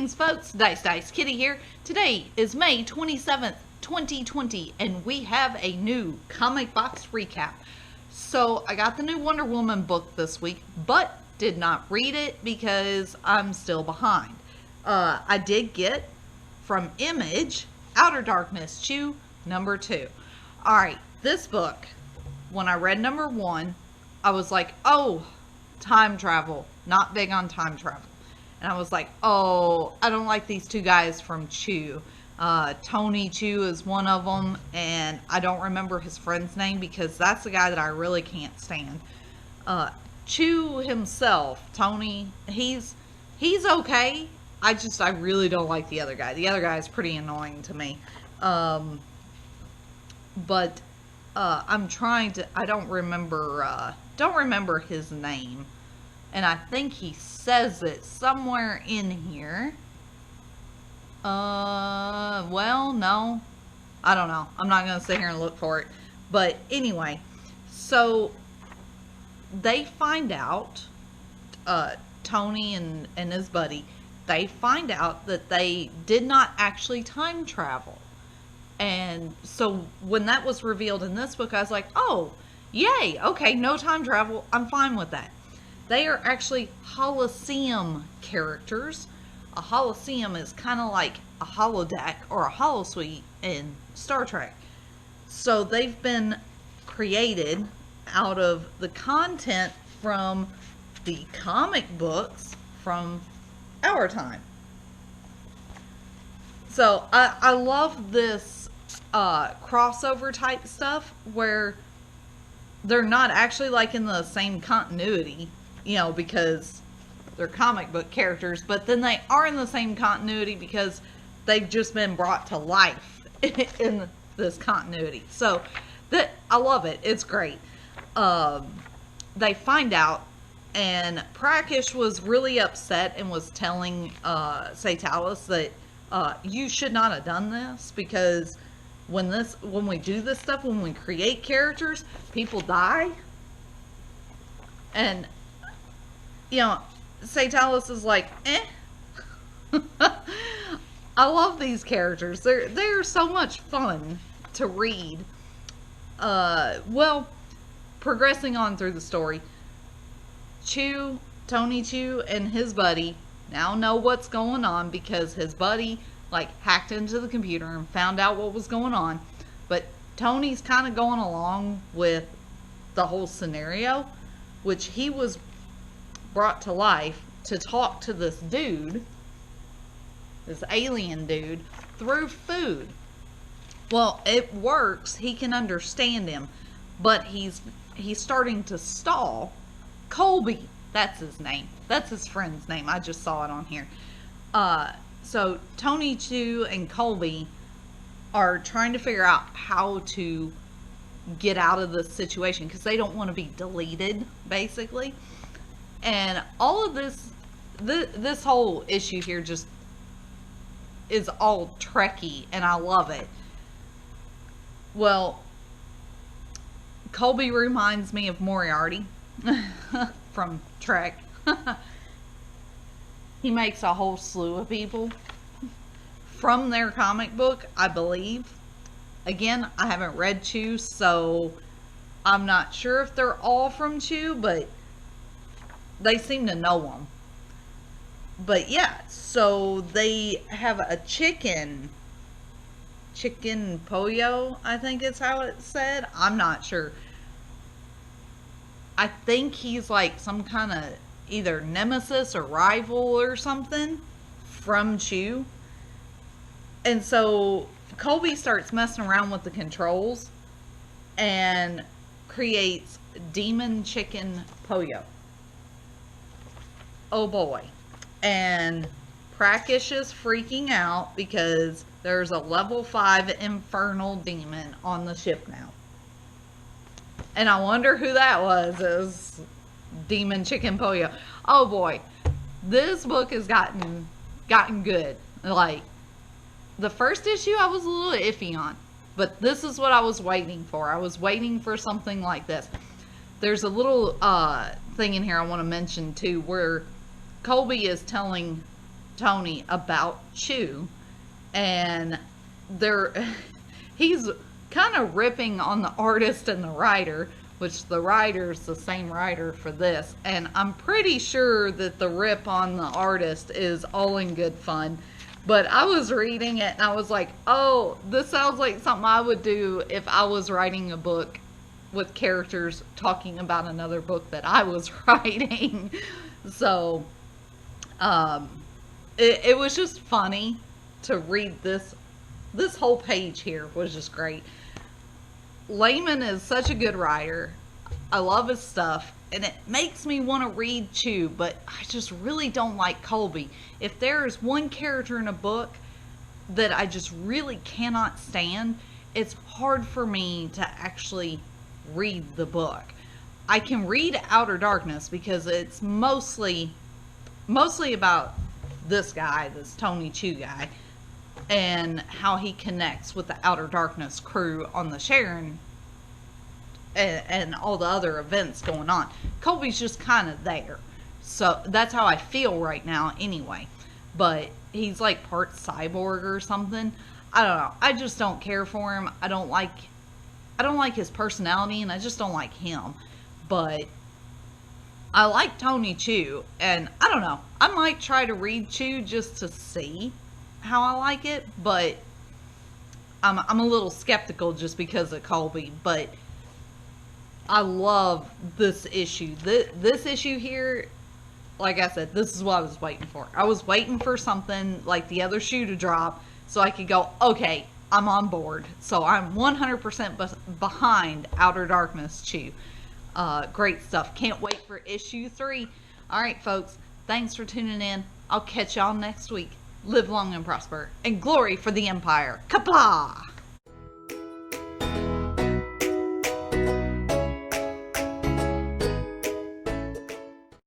Greetings, folks. Dice Kitty here. Today is May 27th, 2020, and we have a new comic box recap. So, I got the new Wonder Woman book this week, but did not read it because I'm still behind. I did get from Image, Outer Darkness Chew, number 2. Alright, this book, when I read number 1, I was like, oh, time travel. Not big on time travel. And I was like, oh, I don't like these two guys from Chew. Tony Chew is one of them, and I don't remember his friend's name because that's the guy that I really can't stand. Chew himself, Tony, he's okay. I really don't like the other guy. The other guy is pretty annoying to me. I'm trying to, I don't remember his name. And I think he says it somewhere in here. Well, no. I don't know. I'm not going to sit here and look for it. But anyway, so they find out, Tony and his buddy, they find out that they did not actually time travel. And so when that was revealed in this book, I was like, oh, yay, okay, no time travel. I'm fine with that. They are actually Holoseum characters. A Holoseum is kind of like a holodeck or a holosuite in Star Trek. So they've been created out of the content from the comic books from our time. So I love this crossover type stuff where they're not actually like in the same continuity, you know, because they're comic book characters, but then they are in the same continuity because they've just been brought to life in this continuity. So I love it. It's great. They find out, and Prakish was really upset and was telling Satalis that you should not have done this because when we do this stuff, when we create characters, people die. And you know, Satalis is like, eh. I love these characters. They're so much fun to read. Well, progressing on through the story, Tony Chew and his buddy now know what's going on because his buddy hacked into the computer and found out what was going on. But Tony's kind of going along with the whole scenario, which he was brought to life to talk to this dude, this alien dude, through food. Well, it works. He can understand him, but he's starting to stall. Colby, that's his name. That's his friend's name. I just saw it on here. So Tony Chew and Colby are trying to figure out how to get out of this situation because they don't want to be deleted, basically. And all of this whole issue here just is all Trekky, and I love it. Well, Colby reminds me of Moriarty from Trek. He makes a whole slew of people from their comic book, I believe. Again, I haven't read Chew, so I'm not sure if they're all from Chew, but they seem to know them. But yeah, so they have a chicken pollo, I think is how it's said. I'm not sure. I think he's like some kind of either nemesis or rival or something from Chew. And so Colby starts messing around with the controls and creates Demon Chicken Pollo. Oh boy. And Prakish is freaking out because there's a level 5 infernal demon on the ship now. And I wonder who that was. It was Demon Chicken Pollo. Oh boy. This book has gotten good. Like, the first issue I was a little iffy on. But this is what I was waiting for. I was waiting for something like this. There's a little thing in here I want to mention too where Colby is telling Tony about Chew, and they're he's kind of ripping on the artist and the writer, which the writer's the same writer for this, and I'm pretty sure that the rip on the artist is all in good fun. But I was reading it and I was like, oh, this sounds like something I would do if I was writing a book with characters talking about another book that I was writing. So it was just funny to read this. This whole page here was just great. Layman is such a good writer. I love his stuff, and it makes me want to read Chew, but I just really don't like Colby. If there is one character in a book that I just really cannot stand, it's hard for me to actually read the book. I can read Outer Darkness because it's mostly about this guy, this Tony Chew guy, and how he connects with the Outer Darkness crew on the Sharon and all the other events going on. Colby's just kind of there. So that's how I feel right now anyway. But he's like part cyborg or something. I don't know. I just don't care for him. I don't like his personality, and I just don't like him. But I like Tony Chew, and I don't know. I might try to read Chew just to see how I like it, but I'm a little skeptical just because of Colby. But I love this issue. This issue here, like I said, this is what I was waiting for. I was waiting for something like the other shoe to drop so I could go, okay, I'm on board. So I'm 100% behind Outer Darkness Chew. Great stuff. Can't wait for issue 3. All right, folks. Thanks for tuning in. I'll catch y'all next week. Live long and prosper, and glory for the Empire. Kapla!